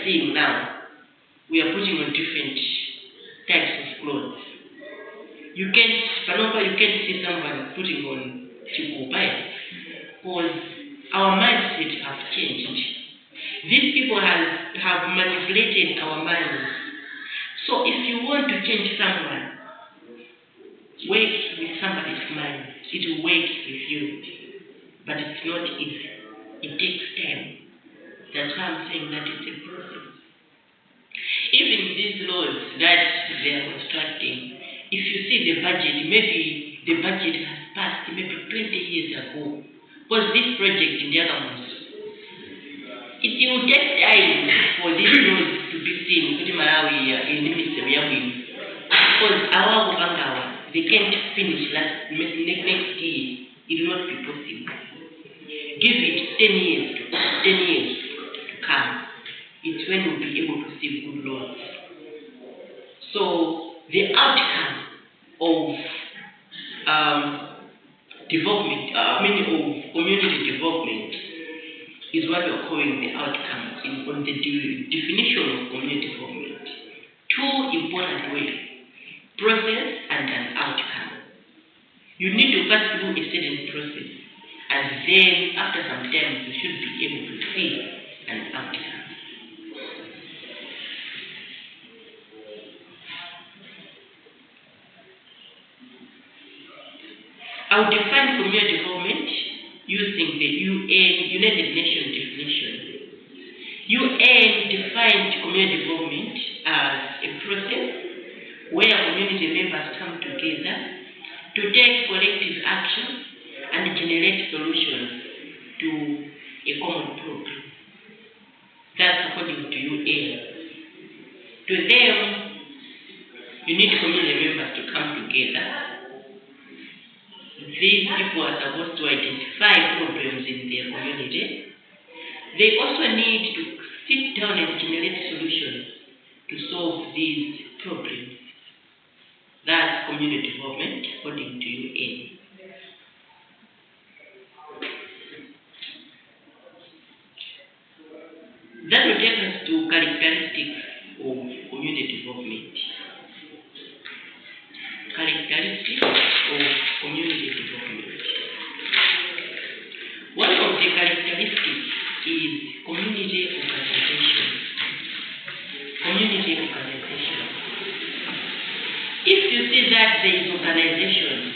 seeing now, we are putting on different types of clothes. You can't see someone putting on chikupai because our mindset have changed. These people have manipulated our minds. So if you want to change someone, work with somebody's mind. It will work with you. But it's not easy. It takes time. That's why I'm saying that it's a process. Even these laws that they are constructing, if you see the budget, maybe the budget has passed maybe 20 years ago. Because this project in the other ones, it will take time for these laws to be seen in Malawi in Ministry of Women. Because our Bangawa, they can't finish next year. It will not be possible. Give it 10 years to come. It's when we'll be able to see good laws. So the outcome of development, of community development, is what we're calling the outcome on the definition of community development. Two important ways: process and an outcome. You need to pass through a certain process, and then after some time you should be able to see an outcome. I'll define community development using the United Nations definition. UN defined community development as a process where community members come together to take collective action and generate solutions to a common problem. That's according to UN. To them, you need community members to come together. These people are supposed to identify problems in their community. They also need to sit down and generate solutions to solve these problems. That's community development according to UN. That will take us to characteristics of community development. Characteristics of community development. One of the characteristics is community organization. Community organization. If you see that there is organization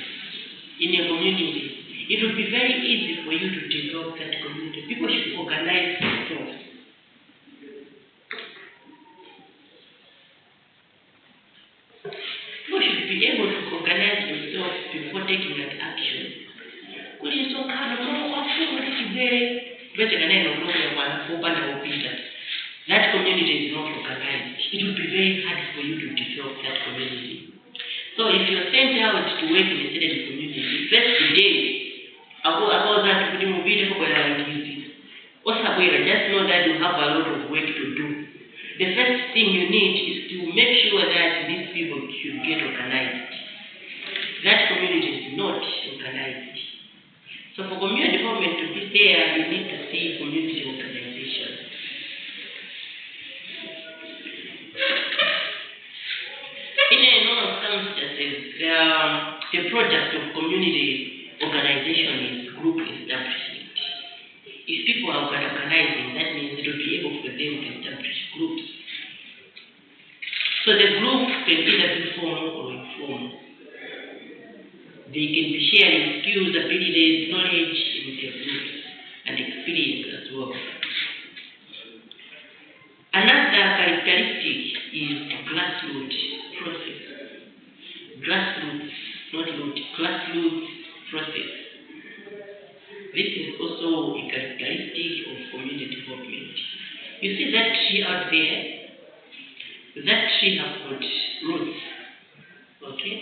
in a community, it will be very easy for you to develop that community. People should organize themselves. People should be able to organize themselves before taking that action. That community is not organized. It will be very hard for you to develop that community. So if you're sent out to work in a certain community, first day, about that just know that you have a lot of work to do. The first thing you need is to make sure that these people should get organized. That community is not organized. So for community development to be there, you need to see community organization. In a normal circumstances, the project of community organization is group establishment. If people are organizing, that means it will be able for them to establish groups. So the group can either be formal or informal. They can be sharing skills, abilities, knowledge in their groups, and experience as well. Another characteristic is grassroots process. Grassroots, not root, grassroots process. This is also a characteristic of community development. You see that tree out there? That tree has got roots. Okay?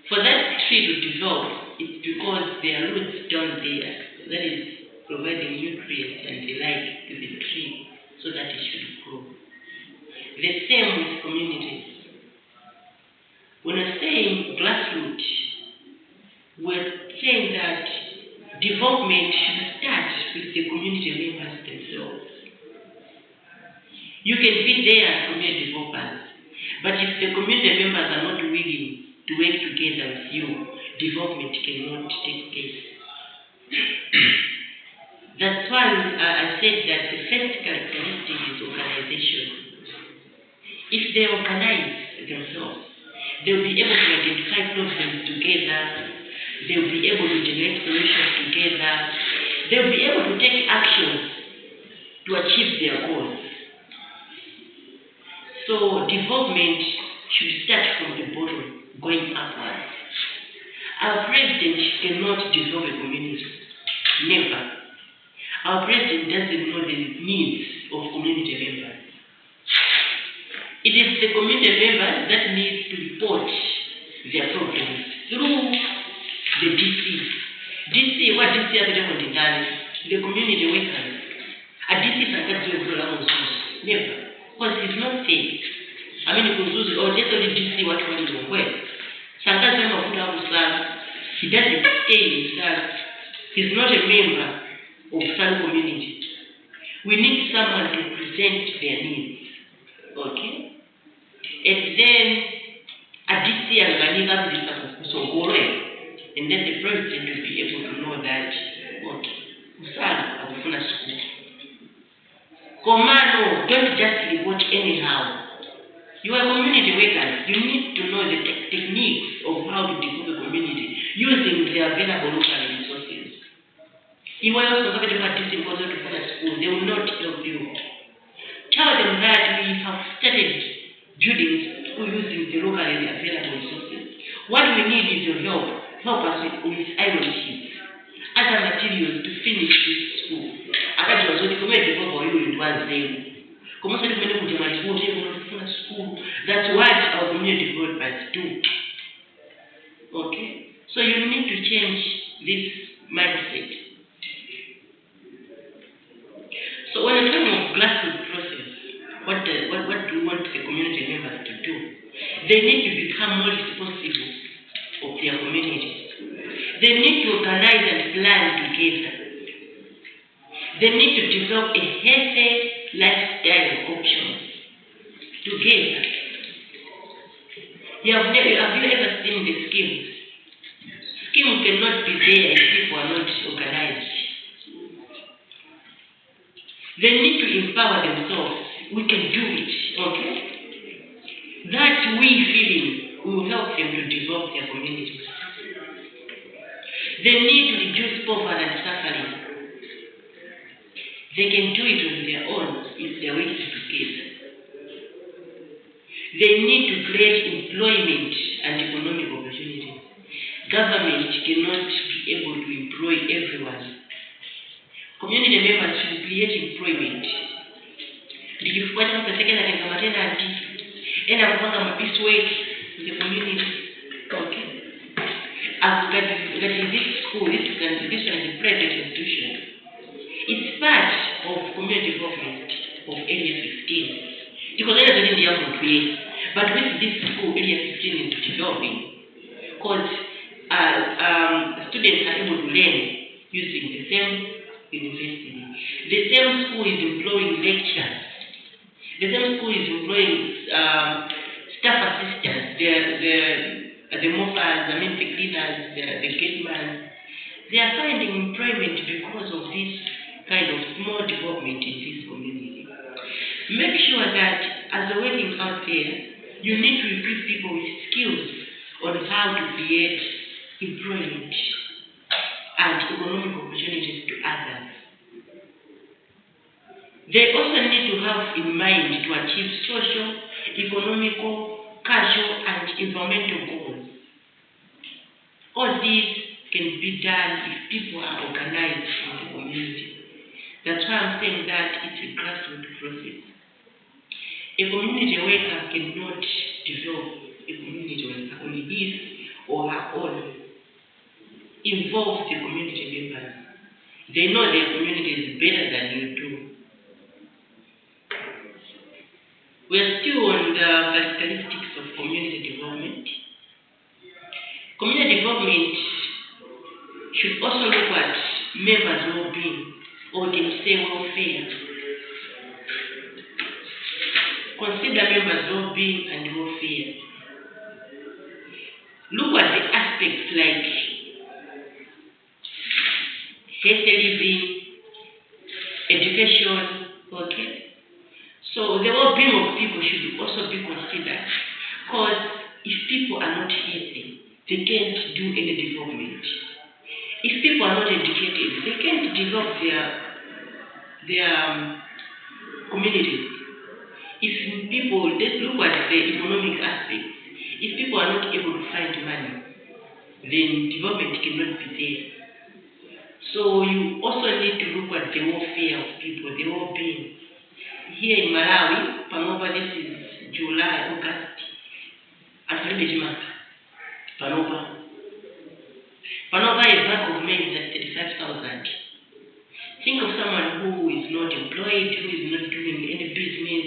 For that tree to develop, it's because there are roots down there that is providing nutrients and the light to the tree so that it should grow. The same with communities. When I'm saying grassroots, we're saying that development should start with the community members themselves. You can be there as community developers, but if the community members are not willing to work together with you, development cannot take place. That's why I said that the first characteristic is organization. If they organize themselves, they'll be able to identify problems together, they'll be able to generate solutions together, they'll be able to take actions to achieve their goals. So development should start from the bottom, going upwards. Our president cannot develop a community. Never. Our president doesn't know the needs of community members. It is the community members that need to report their problems through the DC. DC, what DC has been done? The community workers. A DC is never. Because it's not safe. I mean, or just only DC what one is aware. He doesn't stay in Sal. He's not a member of Sal community. We need someone to present their needs. Okay? And then a DC and Ganiga so go and then the president will be able to know that okay, Sal Abufuna school. Commando, don't just report anyhow. You are community workers. You need to know the techniques of how to develop a community using the available local resources. If you also have to participate to school, they will not help you. Tell them that we have started building school using the locally available resources. What we need is your help. Help us with iron sheets, other materials to finish this school. That's what our community developers do. Okay? So you need to change this mindset. So when you're talking of grassroots process, what do you want the community members to do? They need to become more responsible of their communities. They need to organize and plan together. They need to develop a healthy lifestyle options together. Have you ever seen the schemes? Schemes cannot be there if people are not organized. They need to empower themselves. We can do it, okay? That we feeling will help them to develop their communities. They need to reduce poverty and suffering. They can do it on their own if they are working together. They need to create employment and economic opportunities. Government cannot be able to employ everyone. Community members should create employment. If one of the second and the maternity, and I'm going to peace work in the community. Okay. I've got this school, this is a private institution. It's part of community development of Area 15. Because I don't know the but with this school, Area 15 is developing. Because students are able to learn using the same university. The same school is employing lecturers. The same school is employing staff assistants, the moppers, the cleaners, the gatemen. They are finding employment because of this kind of small development in this community. Make sure that as you're working out there, you need to equip people with skills on how to create employment and economic opportunities to others. They also need to have in mind to achieve social, economical, cultural, and environmental goals. All these can be done if people are organized in the community. That's why I'm saying that it's a grassroots process. A community worker cannot develop a community worker on his or her own. Involve the community members. They know their community is better than you do. We are still on the characteristics of community development. Community development should also look at members' well-being, or can say welfare. consider members' well-being and welfare. Look at the aspects like healthy living, education, okay? So the well-being of people should also be considered, because if people are not healthy, they can't do any development. If people are not educated, they can't develop their communities. If people, let's look at the economic aspect. If people are not able to find money, then development cannot be there. So you also need to look at the welfare of people, the well-being. Here in Malawi, Panova, this is July, August, and month. Panova. Panova is back of May is at 35,000. Think of someone who is not employed, who is not doing any business.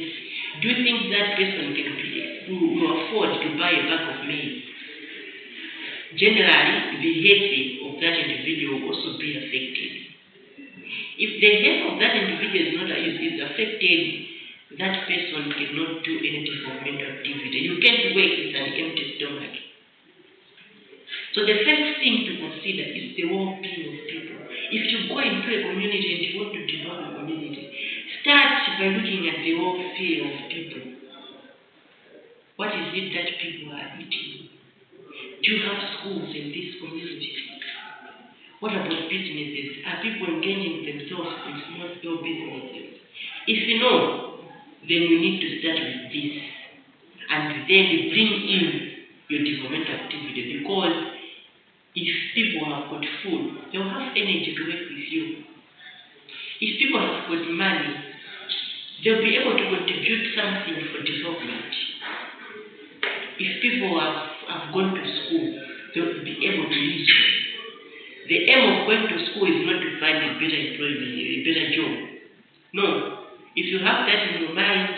Do you think that person will afford to buy a bag of maize? Generally, the health of that individual will also be affected. If the health of that individual is affected, that person cannot do any developmental activity. You can't work with an empty stomach. So the first thing to consider is the well-being of people. If you go into a community and you want to develop a community, start by looking at the welfare of people. What is it that people are eating? Do you have schools in this community? What about businesses? Are people engaging themselves in small-scale businesses? If you know, then you need to start with this. And then you bring in your developmental activity, because if people have got food, they'll have energy to work with you. If people have got money, they'll be able to contribute something for development. If people have gone to school, they'll be able to use it. The aim of going to school is not to find a better employment, a better job. No. If you have that in your mind,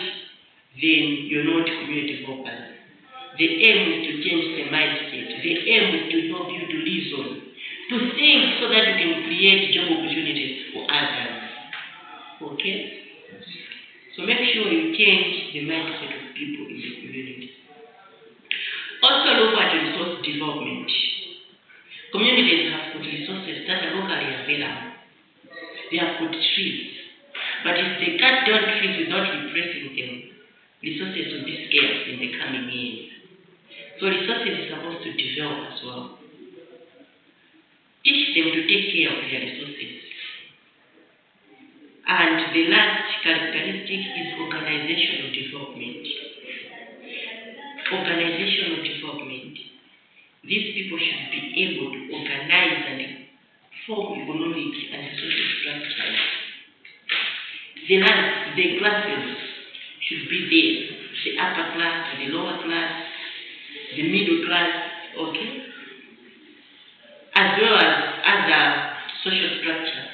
then you're not community developers. The aim is to change the mindset. The aim is to help you to reason, to think, so that you can create job opportunities for others. Okay? So make sure you change the mindset of people in the community. Also look at resource development. Communities have got resources that are locally available. They have got trees. But if they cut down trees without replacing them, resources will be scarce in the coming years. So resources are supposed to develop as well. Teach them to take care of their resources. And the last characteristic is organizational development. Organizational development. These people should be able to organize and form economic and social structures. The classes should be there. The upper class, the lower class, the middle class, okay? As well as other social structures.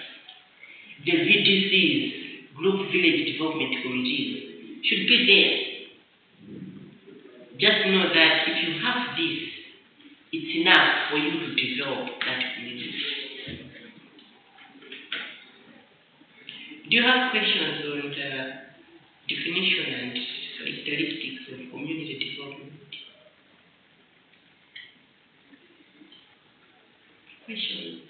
The VDCs, Group Village Development Committees, should be there. Just know that if you have this, it's enough for you to develop that community. Do you have questions on the definition and characteristics of community development? Questions?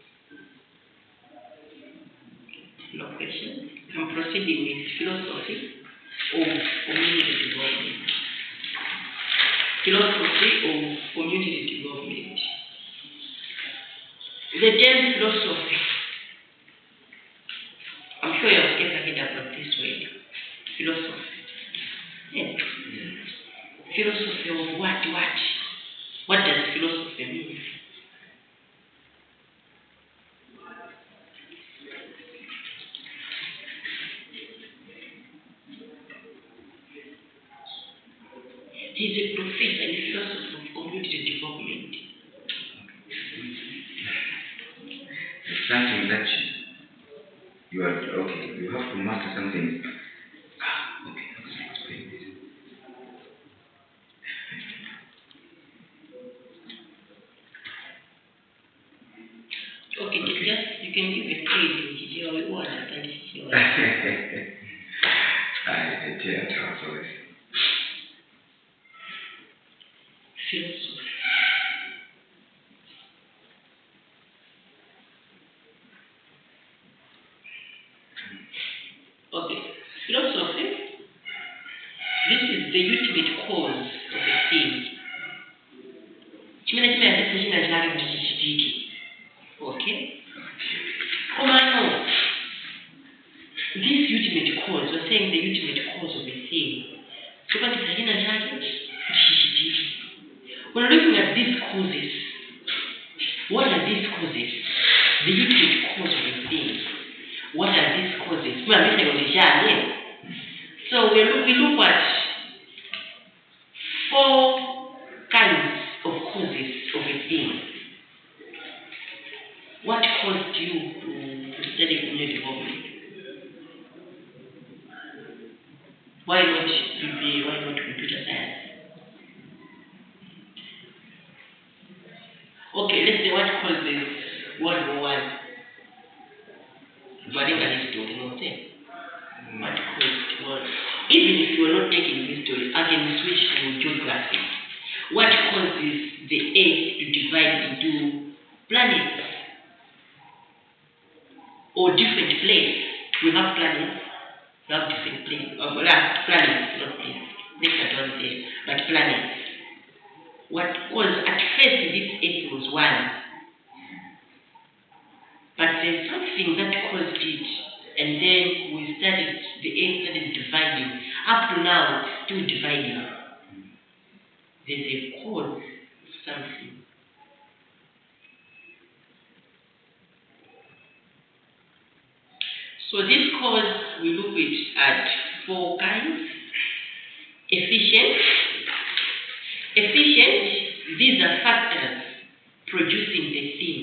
No questions? I'm proceeding with philosophy of community development. Philosophy of community development. The term philosophy, I'm sure you have ever heard about this word. Philosophy. Yeah. Philosophy of what? What does philosophy mean? He's a professor in philosophy of community development. Something that you are okay. You have to master something. Okay. Explain this. Okay. Just you can give a phrase in Chichewa. We all understand Chichewa. I can't answer this. philosophy, this is the ultimate cause of a thing. Chimene chimayambitsa china chake kuti chichitike. Okay? Koma no, this ultimate cause, we're saying the ultimate cause of a thing. Chopangitsa china chake kuti chichitike. When we're looking at these causes, what are these causes? The ultimate cause of a thing. What are these causes? So we look at 4 kinds of causes of a thing. What caused you to study community development? Why not BBA? Why not computer science? Okay, let's say what causes World War I? What caused war? Even if you are not taking history, I can switch to geography. What causes the Earth to divide into planets or different places? We have planets, we have different places. Planets, not places. Next I don't say, but planets. What caused at first this Earth was one, but there's something that caused it, and then the Earth started dividing. Up to now, it's still dividing. There's a cause of something. So this cause we look at 4 kinds. Efficient, these are factors producing the thing.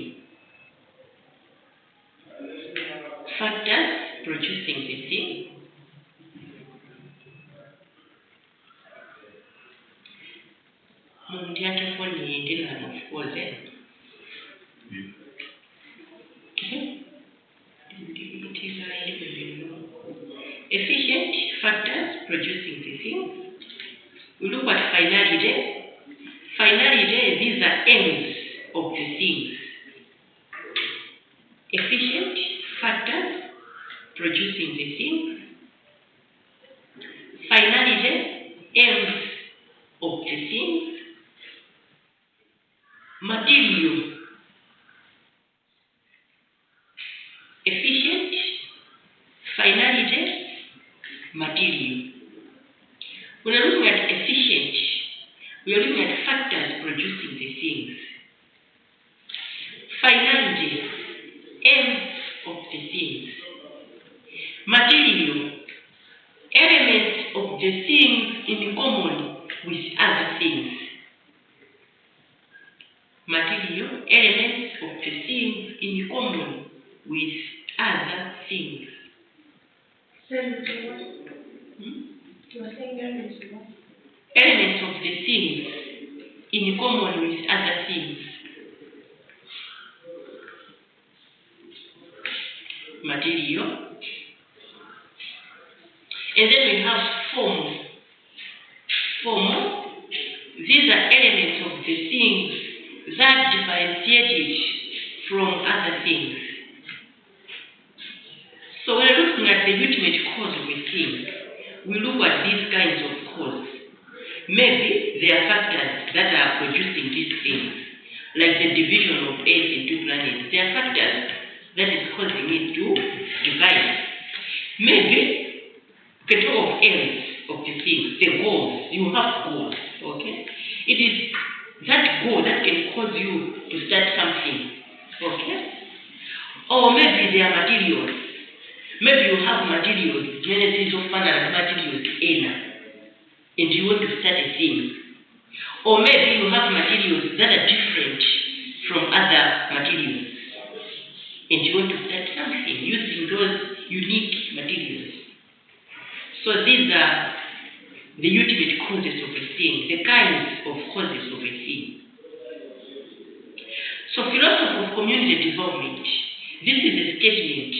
Factors producing the thing. Of course, efficient factors producing the thing. We look at finality. Finality, these are ends of the things. Efficient factors producing the thing. Finality, ends of the things. Material, efficient, finality, material. When we're looking at efficient, we are looking at factors producing the things. Finality, ends of the things. Material, elements of the things in common with other things. Material, elements of the things in common with other things. Elements of the things in common with other things. Material. And then we have form. Form. These are elements of the things that differentiate it from other things. So when we're looking at the ultimate cause of a thing, we look at these kinds of causes. Maybe there are factors that are producing these things, like the division of Earth into planets. There are factors that is causing it to divide. Maybe we can talk of ends of the things, the goals. You have goals, okay? It is that goal that can cause you to start something, okay? Or maybe there are materials. Maybe you have materials, genesis of final materials, and you want to start a thing. Or maybe you have materials that are different from other materials, and you want to start something using those unique materials. So these are the ultimate causes of a thing, the kinds of causes of a thing. So philosophy of community development, this is a statement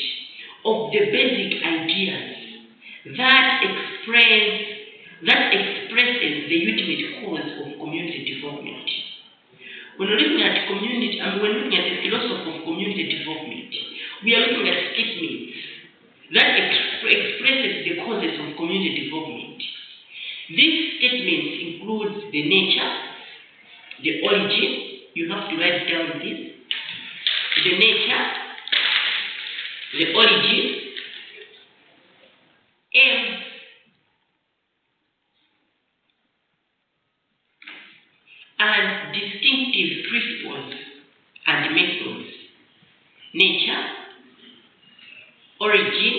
of the basic ideas that expresses the ultimate cause of community development. When we're looking at community, when we're looking at the philosophy of community development, we are looking at statements that expresses the causes of community development. These statements include the nature, the origin, you have to write down this, the nature, the origin, aims, and distinctive principles and methods. Nature, origin,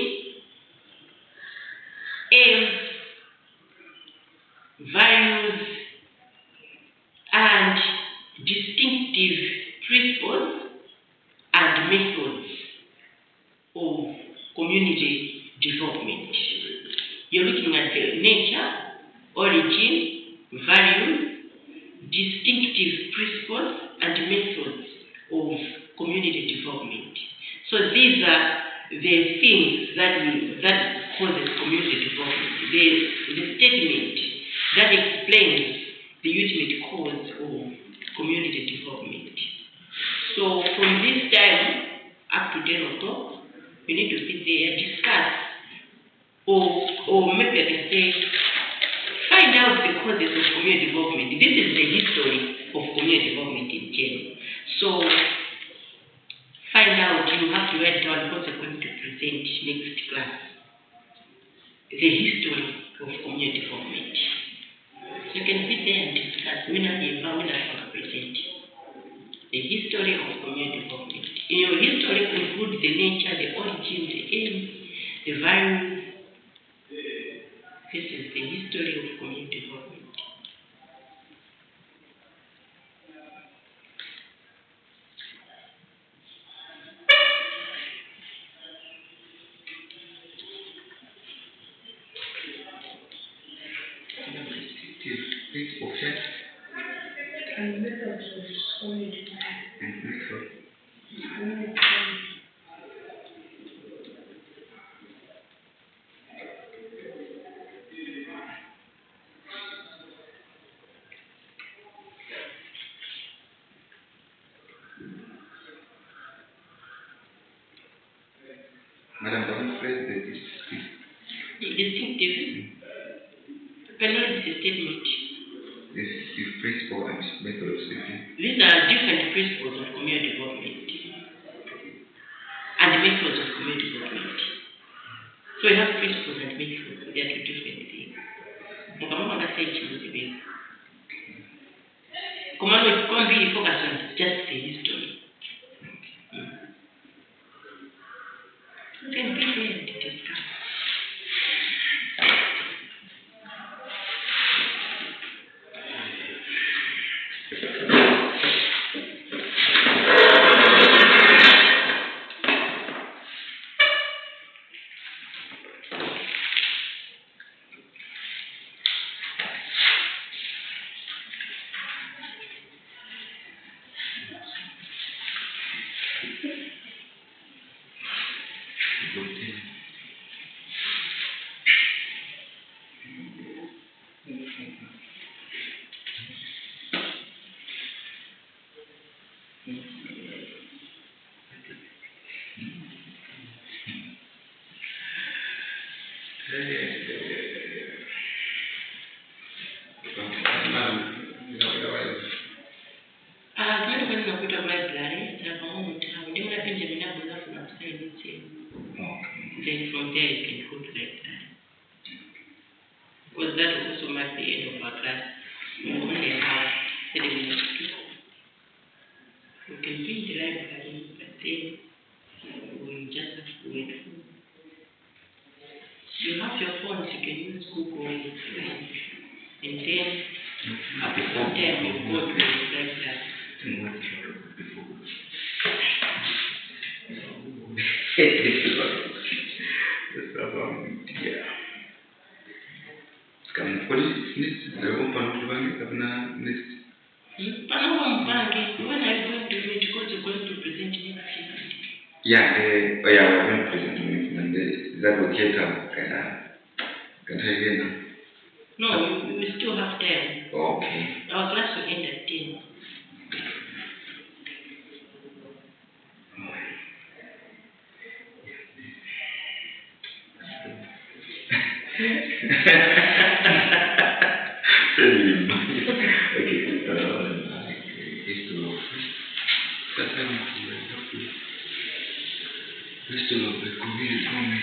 aims, values, and distinctive principles and methods of community development. You're looking at the nature, origin, values, distinctive principles and methods of community development. So these are the things that causes community development. The statement that explains the ultimate cause of community development. So from this time up to 10 o'clock, we need to sit there, discuss, or maybe I can say, find out the causes of community development. This is the history of community development in general. So find out, you have to write down what you're going to present next class. The history of community development. So you can sit there and discuss when I present the history of community development. In your history, include the nature, the origin, the aims, the values. This is the history of community development. And methods of community. Madam, can you phrase The distinctive. Can you read the statement? this principle and methods? These are different principles of community development and methods of community development. So you have principles and methods. They are two different things. Command can't really focus on just the history. You can be there and discuss. Then from there you can go to the exam. Because that will also mark the end of our class. We only have 30 minutes to go. We can be in the library, but then we just have to wait for. You have your phones, you can use Google and then at the same time you go to the library. When are you going to meet? Because you're going to present next year. Yeah, we're going to present and is that okay? Can I again? No, we still have time. Okay. Our class will end at 10. Okay. History of the community.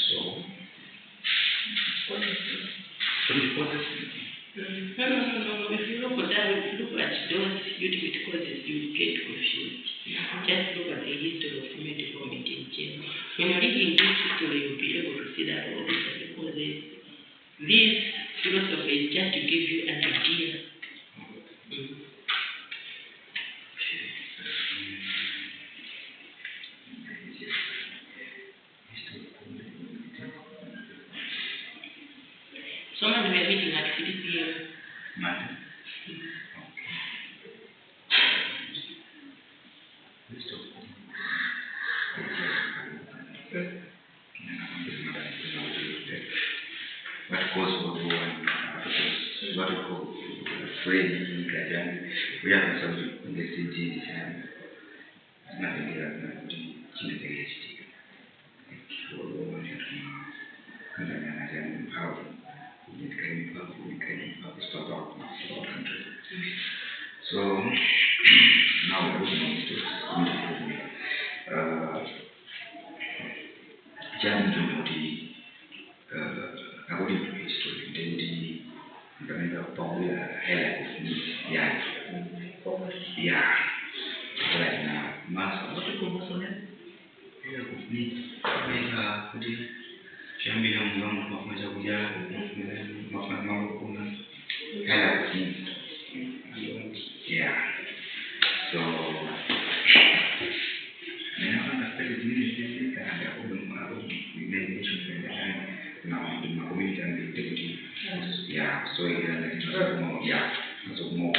So, What is what is No. If you look at that, if you look at those utility causes, you get confused. Just look at the history of community development in general. When you're reading this history, you'll be able to see that all these are the causes. This philosophy is just to give you an idea. Someone we are meeting at 3 p.m. Monday? What cause for everyone? What we call afraid, we have some messages and nothing else than the PhD. So now we're looking at this according to history, then the popular head of needs, yeah, like mass what you call also head of needs, Shambi Ham Mafaja Buya, Mafama Kuna, head of needs. Yeah. So yeah, so yeah, so more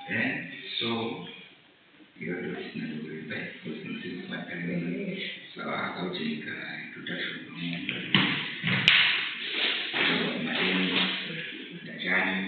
and so you're listening back to my family. So I'll take introduction my name, the journey.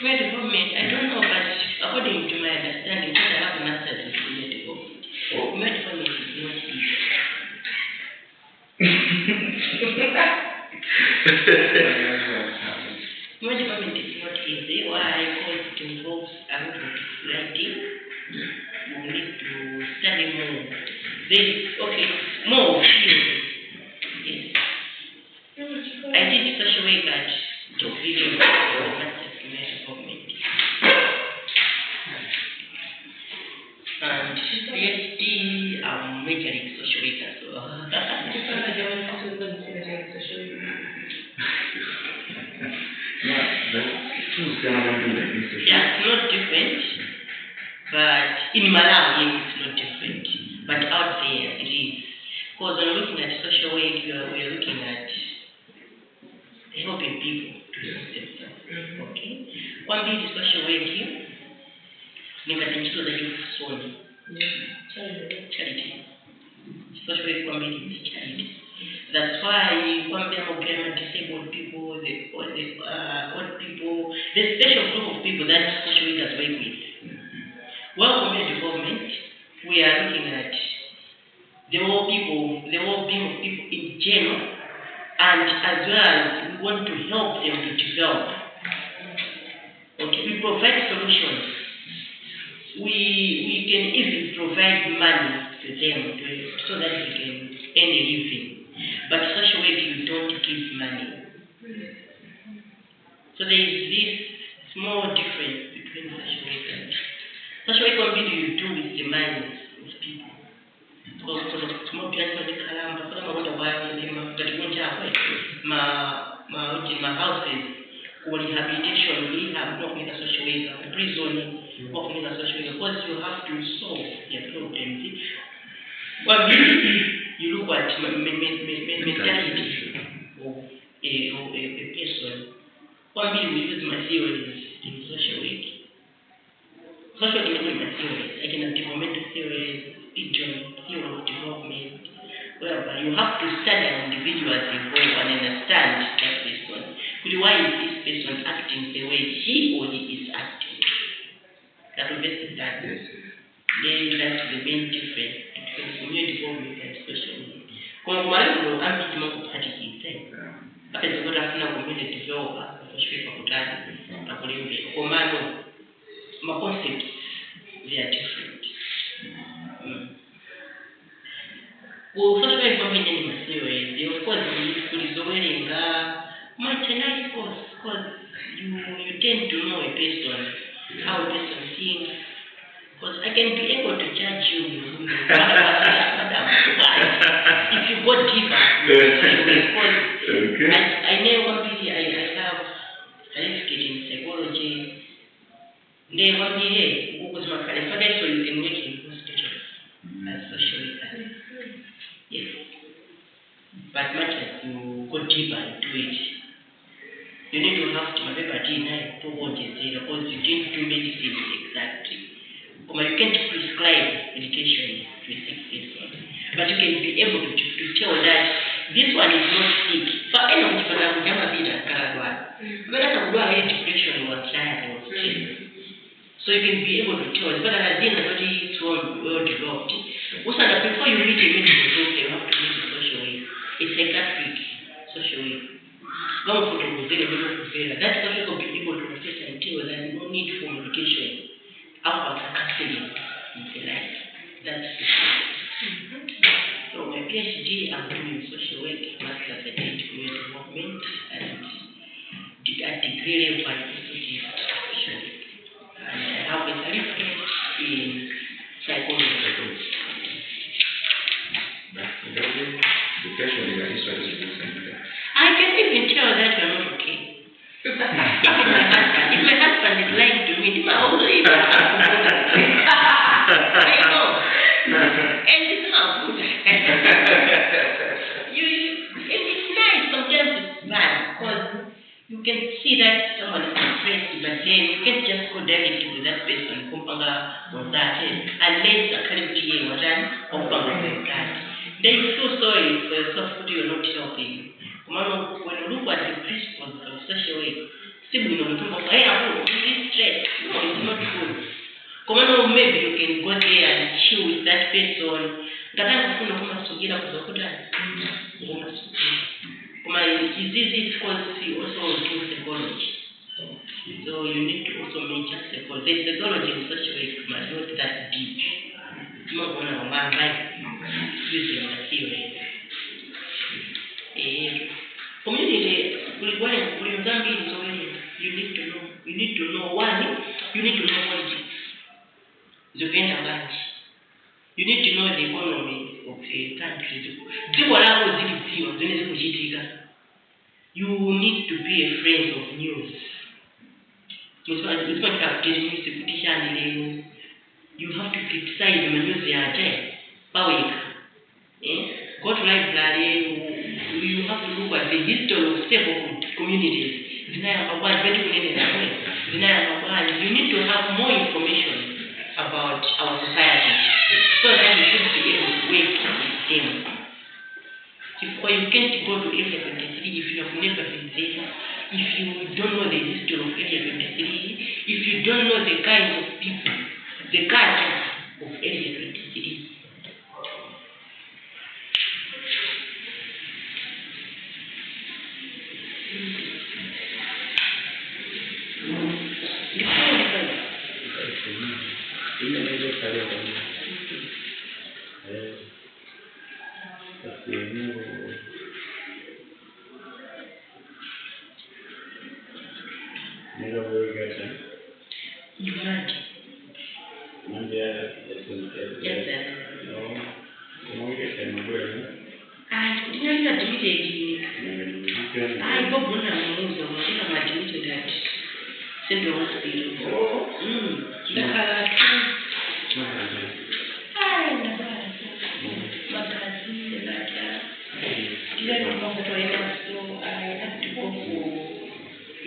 Where development, I don't know, but according to my understanding, because I have a master's in community development, where development is not easy. Where development is not easy. Why? Because it involves a lot of writing. We need to study more. More theory. Yes. I did social work at Jokiri, master's community development. And PhD, I'm majoring social worker, so. Yeah, it's not different, but in Malawi it's not different, but out there it is. Because when we're looking at social work, we're looking at helping people to help themselves. Okay? One bit is social work here. Ningatenjito za youth charity. Social work one bit is charity. That's why one bit disabled people, the old people, the special group of people that social workers work with. Well, community development, we are looking at the well-being of people in general, and as well as we want to help them to develop. Okay, we provide solutions. We can even provide money to them so that they can earn a living. But social work, you don't give money. So there is this small difference between social work and social work. What you do with the minds of people? Because of small people, my houses, or rehabilitation, rehab, not in a social worker, prison, not in a social worker, because you have to solve their problems. Well, you look at mentality of a person. One thing we use my theories in social work. Social work is my theories, like in a developmental theory, theory of development, whereby you have to study an individual as a whole and understand that person. Why is this person acting the way he or he is acting? That will be that. Then that's the main difference between community development and social work. Because I'm bit more practically saying. But it's what I've now community developer, social work, my concepts, they are different. Well, social work development in my theory, they of course put it over in marginalized course, because you tend to know a person, how a person thinks. Because I can be able to judge you, if you go deeper, because I know one thing, I have certificate in psychology. Then one day, because my friend, so you can work in hospitals as social worker. Yes. But much as you go deeper into it, you need to have to paper D9 to watch it, because you didn't do medicine exactly. You can't prescribe medication to a sick person, but you can be able to tell that this one is not sick. But I know people have never been a Karagwa. But that's a good depression or anxiety or stress. So you can be able to tell, but I didn't already well developed. Also, before you meet a medical doctor, you have to meet a social worker, a psychiatric social worker. That social will be able to assess and tell that there's no need for medication. After counseling, like that's the So my PhD, I'm doing social work, master's in community development, and at degree level I also did social work. And I have a certificate in psychology. I can even tell that you're not okay. If my husband is lying to me, I will leave. I know. And it's not good. And it's nice, sometimes it's bad, because you can see that someone is depressed, but then you can't just go directly to that person, unless the academy was done, then you feel sorry for yourself, but you're not helping. When you look at the principles of social work, simply no, this stress. No, it's not good. Maybe you can go there and chill with that person. It's easy because you also do psychology. So you need to also mention psychology. The psychology in social work might not be that deep. It's not one of my life using the theory. Community, you need to know one, you need to know politics. You need to know the economy of a country. You need to be a friend of news. It's not have news. You have to criticize the news. Go to library. You have to look at the history of several communities. You need to have more information about our society, so that you should be able to work with them. Because you can't go to Area 23 if you have never been there, if you don't know the history of Area 23, if you don't know the kinds of people the culture of early 23.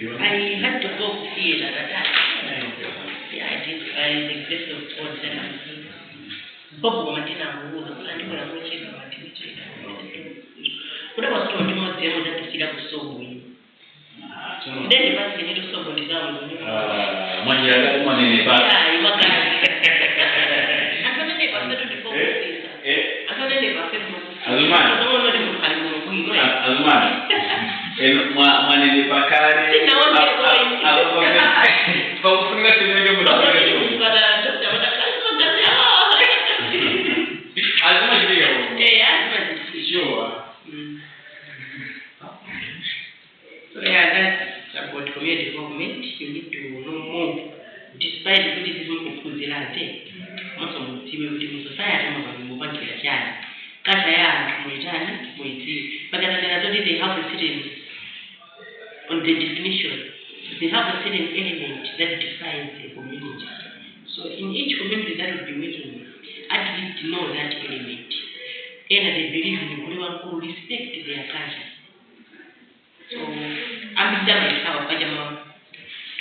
I had to go see it at that time. Yeah, I did. By the grace of God, that I'm Bob Martina Wood, and when I'm watching the Martina. What about told you what they wanted to see that was so good? Then the person need to somebody down. Manjala money back. Yeah, you got that. I thought they were going to go with this. I thought they were going to go. Azman. Manene pakari. Paufunga tumeje mudabiri. Azman ndiyo. Azman. Sure. So yeah, that's about community development. You need to know more. Despite criticism of Kuzilate, also in society, but they have a certain on the definition. They have a certain element that defines a community. So in each community that will be working, at least know that element. And they believe in everyone who respect their culture. So I'm done myself,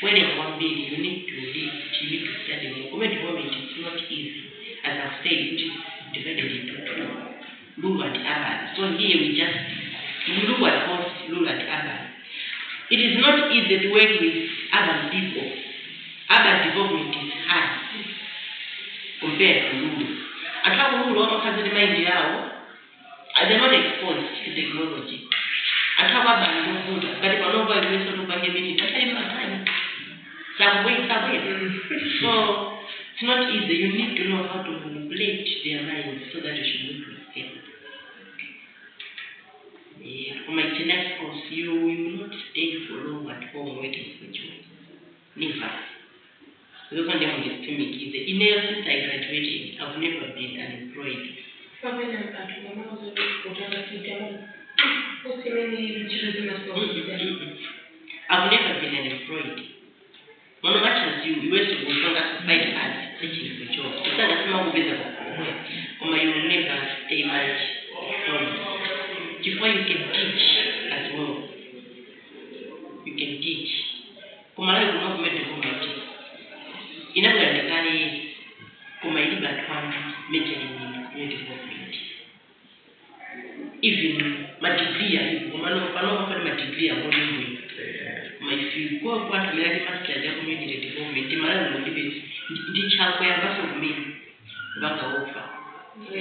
when you want big, you need to read, you need to study. Community development is not easy, as I've said, which is divided into two, rural and urban. So here we just look at both rural and urban. It is not easy to work with urban people. Urban development is hard compared to rural. And how rural has the mind now, they're not exposed to technology. And how urban is not good, but if I know why we're sort of by the minute, I tell you my time. So it's not easy. You need to know how to manipulate their minds so that you should work with them. Yeah. For my next course, you will not stay for long at home waiting for you. Never. Those are the only systemic. Since I graduated, I've never been unemployed. I've never been unemployed. One of as you used to go from that fight as teaching for job. So that's not visible. Or you will never stay much home. Before you can teach as well. You can teach. Kumala will not make the community. In a way, the guy Kumaili Batwan majoring in community development. Even my degree, if you if you go up to the master community development, the man will give it the child where of me back over. And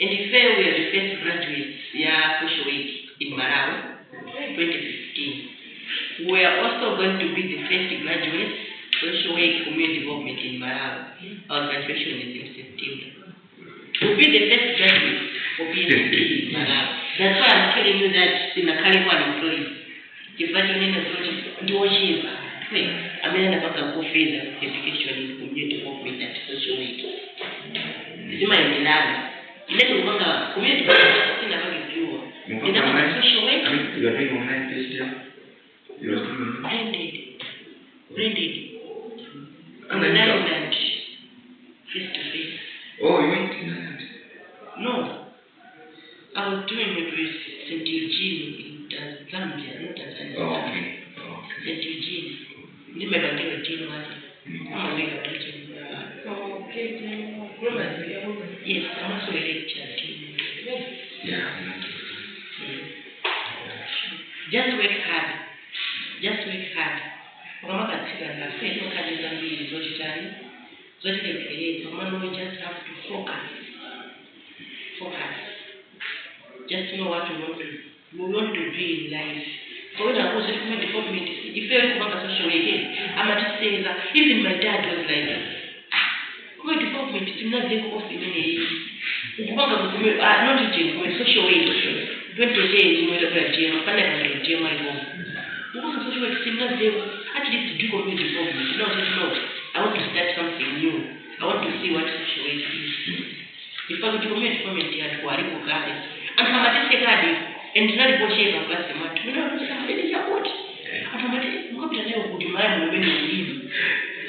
if we are the first graduates, social week in Malawi, 2015. We are also going to be the first graduates, social week community development in Malawi. Our graduation is in September. We'll be the first graduates for PNC in Malawi. That's why I'm telling you that in the California employees. If I don't know project, do what she is. I mean, I'm going to go further education in community development at social week. This is my land. Let me go to community development. In a social week. You are doing online test here? You are doing Blended. Online and face to face. Oh, you went in Ireland? No. I was doing it with St. Eugene in Zambia, not Tanzania. Oh, okay. St. Eugene. You may have given Eugene one. I'm a bigger teacher. Yes, I'm also a lecturer. Yeah. Just work hard. Just work hard. When I'm at Tiganda, I say, look at this and be socially. So that we just have to focus. Just know what we want to do in life. So when I was at my department, if you have a social media, I'm just saying that even my dad was like, my department is not the off in any not teaching my social media. Don't say you will have a gym, my home. Because social media is not there, at least do community department. No. I want to start something new. I want to see what social media is. If I go to community department, I have to worry about it. And I'm at the and not negotiate a class amount. We don't really support. Automatically, what can I do? My mom will leave.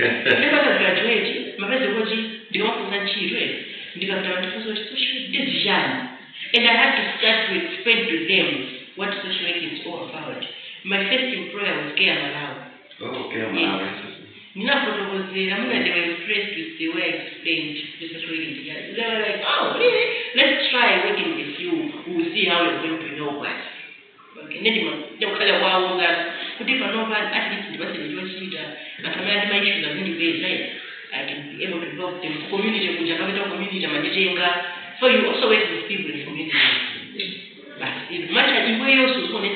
Never graduate. My best was the office and children. Because this young. And I had to start to explain to them what social work is all about. My first employer was Care Malawi. Oh, Care Malawi. They were impressed with the way I explained the social work in the They were like, oh, really? Let's try working with you. We'll see how you're going to know what. Okay, they'll call a wow that could even know that at least it wasn't your leader. I can add my issues and I can be able to help them. Community, so you also work with people in the community. But if much as you also want to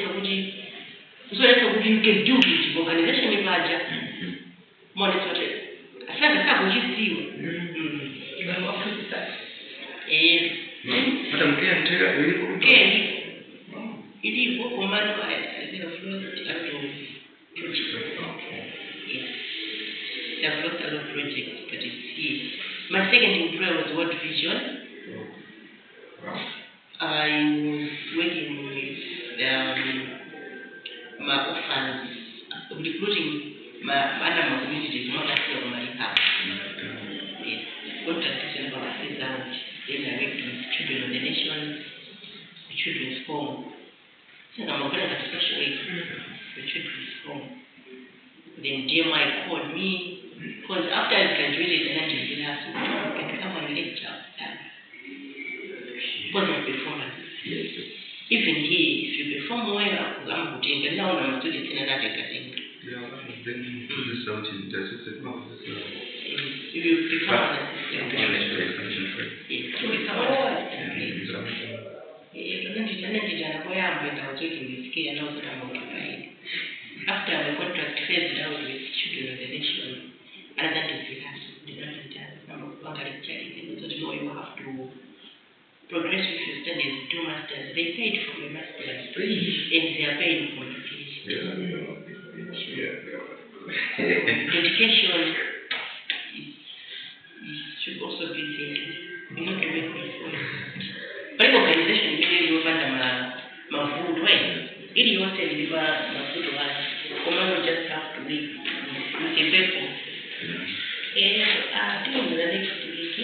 you can do it, organization is larger. Monitor it. I said, I will see you. You have to criticize. Madam, can you tell me? It is what command I did a project. Yes. There are lots of projects that is here. My second employer was World Vision. I was working with my orphans, recruiting my other communities, not actually my house. Yes. Contractation for assistance. Then I worked with Children of the Nation, the Children's Home. Since I'm going to social aid, the Children's Home. Then DMI called me, because after I graduated and I did the last week, I become a lecturer. Because of performance. Even here, if you perform well, I'm good, and now I'm student in another thing. Then put this out in the system. If you become an assistant, after the contract phased out with Children of the Nation, another so you have to progress with your studies, do masters. They paid for the masters, and they are paying for the PhD. Education should also be thinking. You have to make it. But organization really over the food way. It is also my food one. Command just have to be with a people. And doing the next week,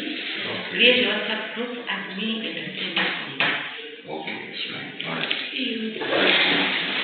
create your WhatsApp group at me and the Okay, sure. All right. See you.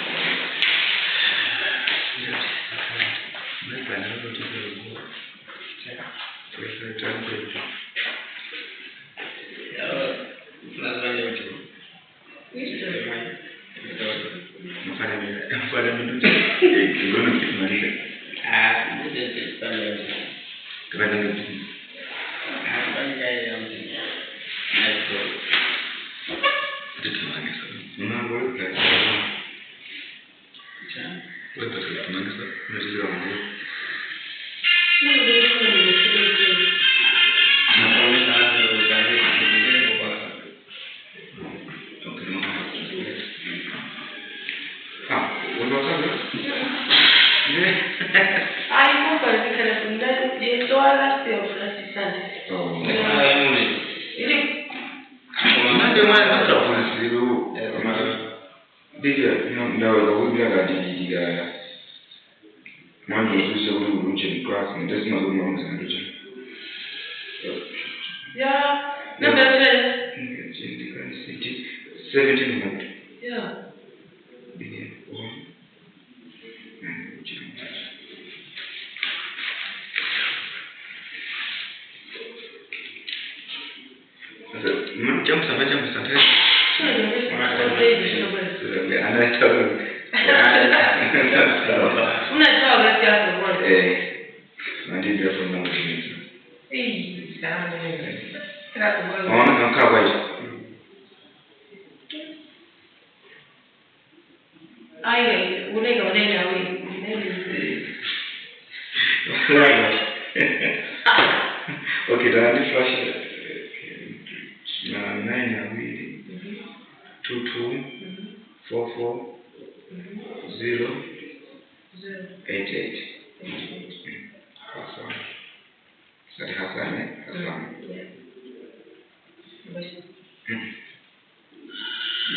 Ona kama hiyo. Ai, unega unega wewe. Okay, tayari flash. Na 9 Hassan. Sadi Hassan, Hassan.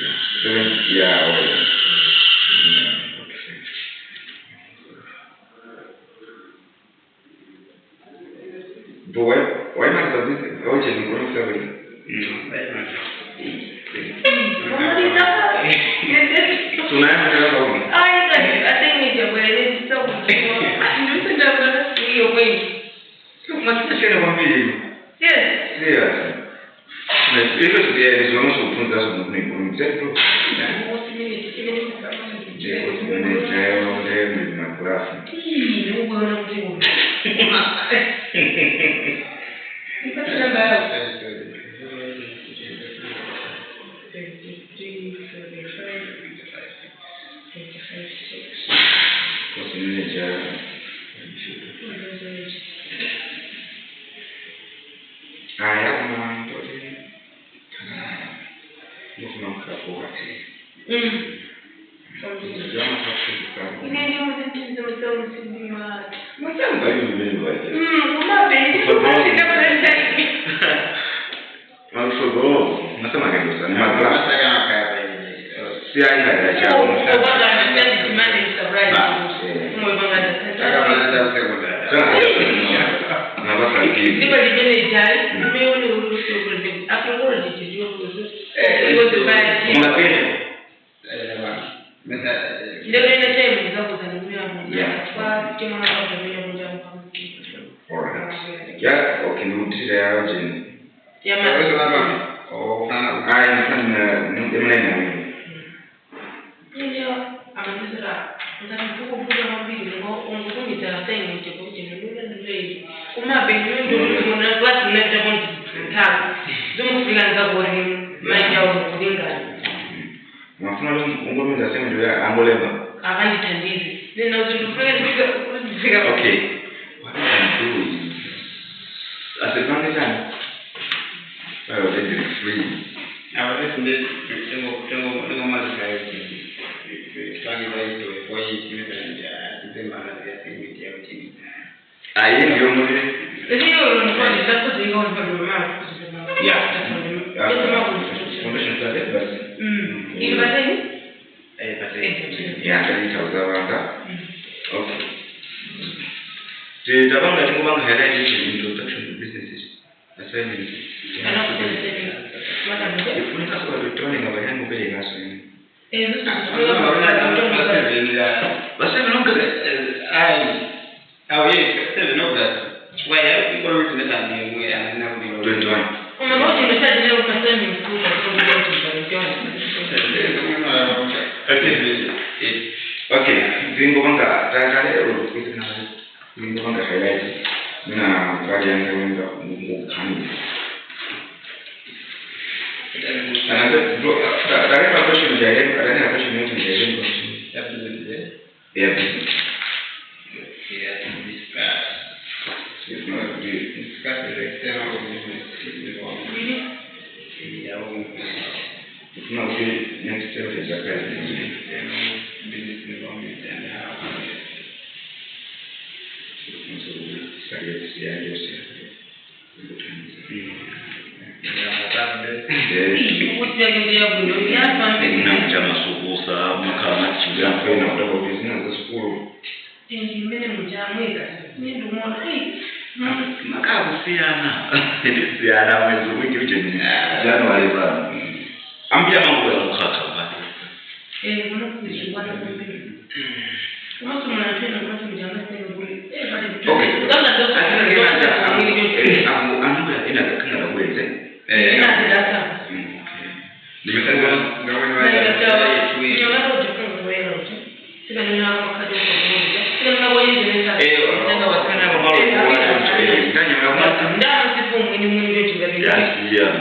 Yeah. But why not the business? How is it going to sell it? mwini chingati. Yeah.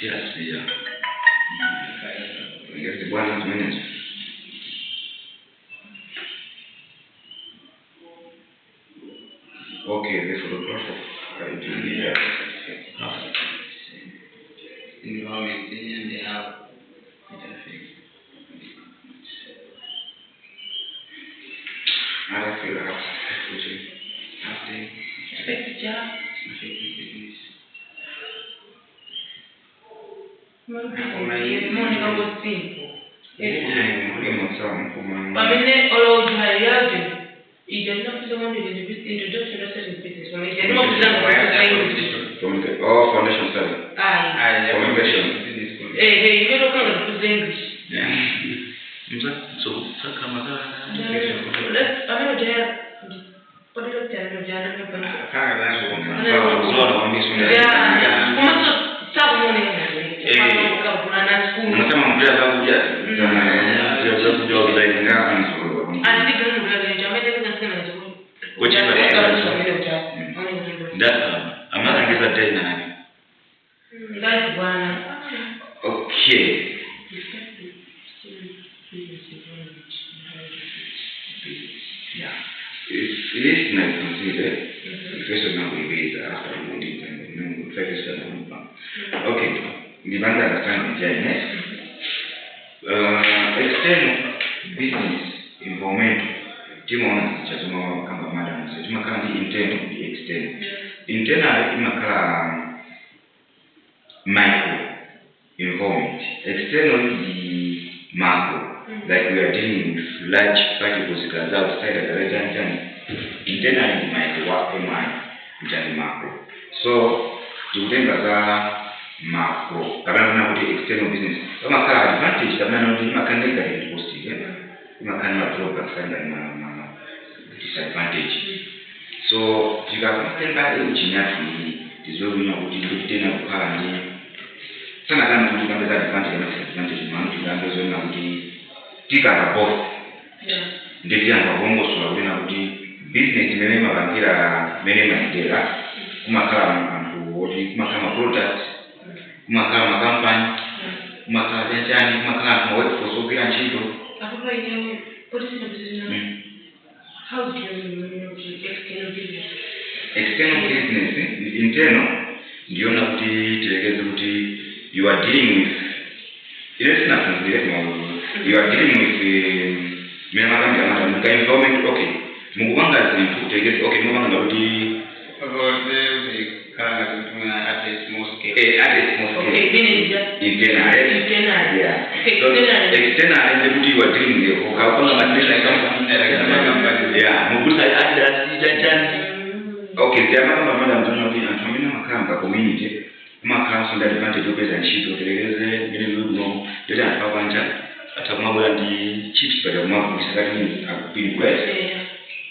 Just yeah. I guess the 1 minute. Okay, the photographer. I do need that. Environment, and they have I feel like Pamene olojali yaje ijana kusoma introduction to certain business when ijana foundation study. Communication. You don't know to English. Yeah. So kama let's I know there what do you tell me jana me pana. Sabu morning. Unasema mpira za kuja za kujua bila ngapi okay. Yeah. It is nice to consider. Question number is after okay. Nibanda understand external business involvement timaona chazuma kama madam sema kama ni internal ni external. Internal imakala micro involvement. External is macro. Like we are dealing with large particles that are outside of the region. Internal is micro, what am macro. So tutenga macro kabla na external business kama ka advantage kabla na makana ile positive makana drawback sana na disadvantage. So tukapenda engineering ndizo tena kwa ni sana kama tukapenda advantage na disadvantage maana tunaanza na tika both ndio kwa bongo sura na business imema bangira menema kuma kama product kuma kama company kuma kama jani kuma kama workforce bila nchido hapo ile policy na business how do you external business internal ndio na kutelekeza kuti you are dealing with ile sina you are dealing with mema kama ya environment. Okay mungu wanga zikutegeza okay mungu wanga kuti at a small scale. Okay, internal. Yeah. So external and you are doing the how company. Yeah. Mugusa okay, there are madam tunamina makamba community. Makamba ndio advantage of and sheet uteleze ile ndio ndio anafanya hata kama bora ndi chips kwa mambo msakati akupini kweli.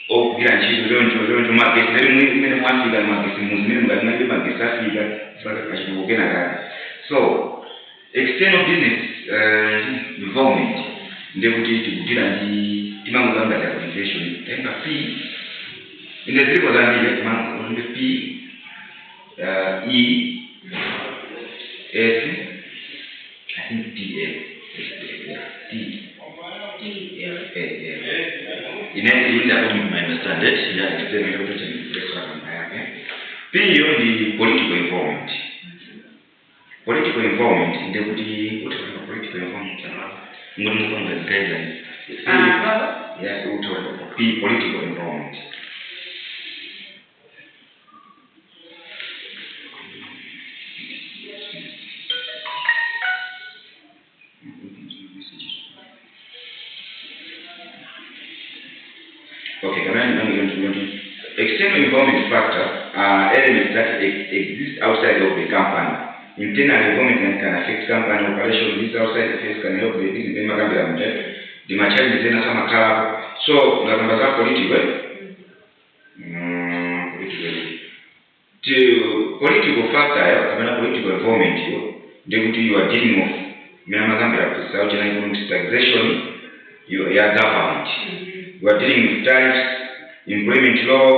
Oh, bila nchido leo market leo mimi mwafika market mzima ngani market safi ya sasa kashibogena gani. So external business involvement ndio kutibudira ndi timango zanga za organization tempa P ile zilipo za ndile kama ndio P E S I think T inaenda kwa understand it ya external representation yake. Pia ni political involvement. Political involvement ndio political involvement ngoni kwa guidelines. Yes, political involvement. Okay, can I external involvement factor are elements that exist outside of the company. Internal involvement can affect company operation. This outside affairs can help the business member the material is in some club. So, na political. Political factor, political involvement, you are dealing with. Minamagambira kusauti na taxation. your government. We are dealing with tariffs, employment law,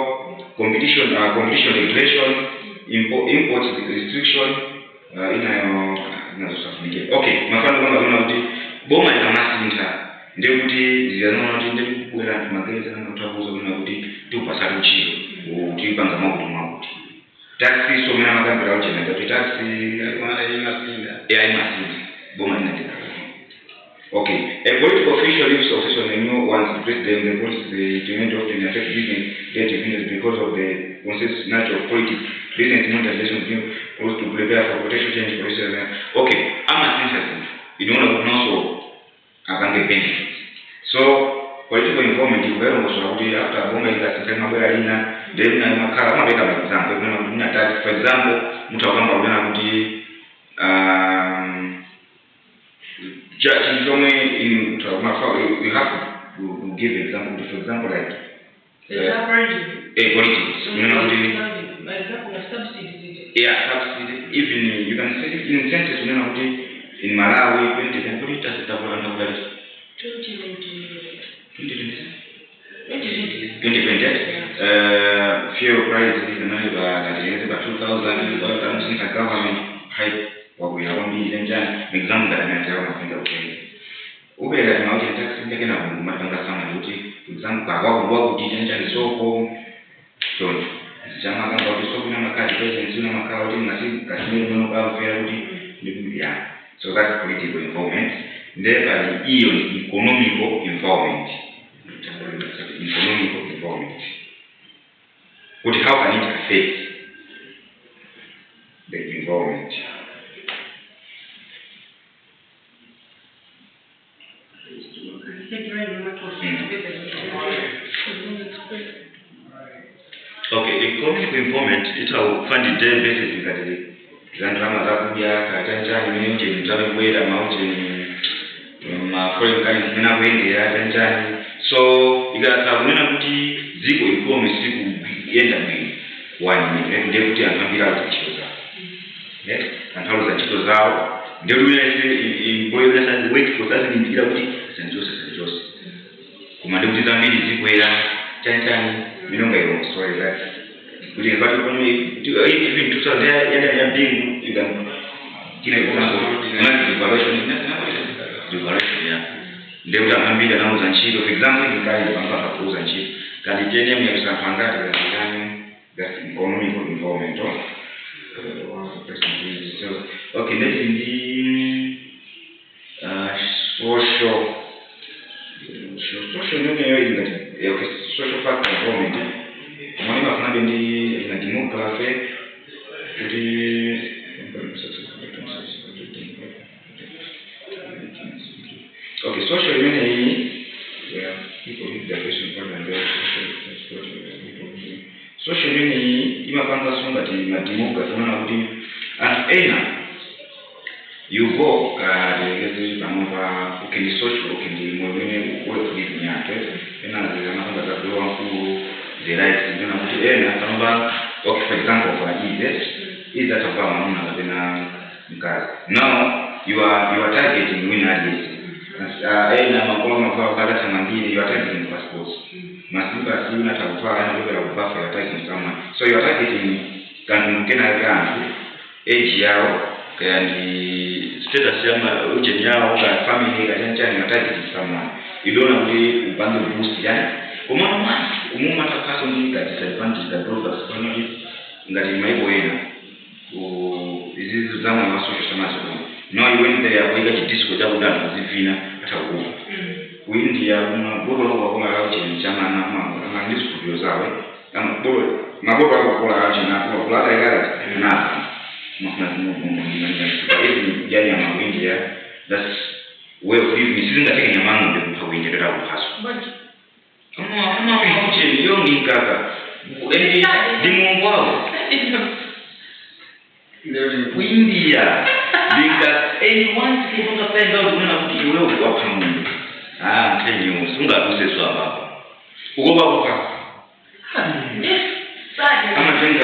competition regulation, import restriction, okay, mafano kama kuna kuti boma ina masinta ndio kuti ziyana kuti ndio kuera mageza na utabuza kuna kuti tupasa ruchiro utipanga mabuti taxi so mena magambira kuti na kuti taxi masinda boma ina tika. Okay, a political official leaves office on a new once the president reports the implement of the affect business business because of the consensus nature of politics. Business monetization was to prepare for potential change for Israel. Okay, I'm a citizen. You don't know also about the benefits. So, political informant is very much after a moment that is not very arena, then I'm a car, I'm a better example. For example, Mutakamba, judge somewhere in we have to give example. For example, like politics. Subsidy. Even you can say incentives. In Malawi, 2020, fuel prices about 2,000. Government hype. What we have only example that I mentioned, I think okay. Ube la tunauja taxi ndeke na matanga sana uti example kwa wao kujitenja soko so chama kama watu soko na makati pesa nzima makao uti nasibu kasmiri mno kwa fare uti ndio ya. So that's political involvement. Therefore hiyo ni economical involvement. But how can it affect the involvement? Okay, economic involvement it will fund the basis that Zandrama Zakuya, Katanja, Minjin, Jamaway, Mountain, foreign countries, Minaway, so you got a Minabuti, Zico, economic Siku, one deputy and Hambira Chicoza. Yes, and how does Chicoza? They will employ and wait for that in Italy, St. Joseph. Commandant Zambini Ziquera, Tantan, Minonga, sorry, that. We have got to me even to say there, being you can get a liberation, yeah. They would have been announced and sheet of example, the guy of Pros and sheet. Can you tell me if I'm that's economic involvement? Okay, let's in the social factor involvement. Money was not in the democracy. Okay, social unity. Yeah, people need the question for social unity. Even when somebody in a democracy, and you go the social, work with me, and the rights for example, is that of now you are targeting winners. You are targeting passports. So you are targeting age and the status family someone. You don't have to boost disadvantage the brokers that in my way is someone social. Now you went there, we got a disco that would have been at a home. We India, go out in Jamana, and this could be Zawe, and Mabola out in India, that's way of living. This isn't a thing among them how we get it out of us. I'm not young in Gaga. India, because anyone people to find out when I'm you know what happened. Tell you, soon I will say so about. I'm a think,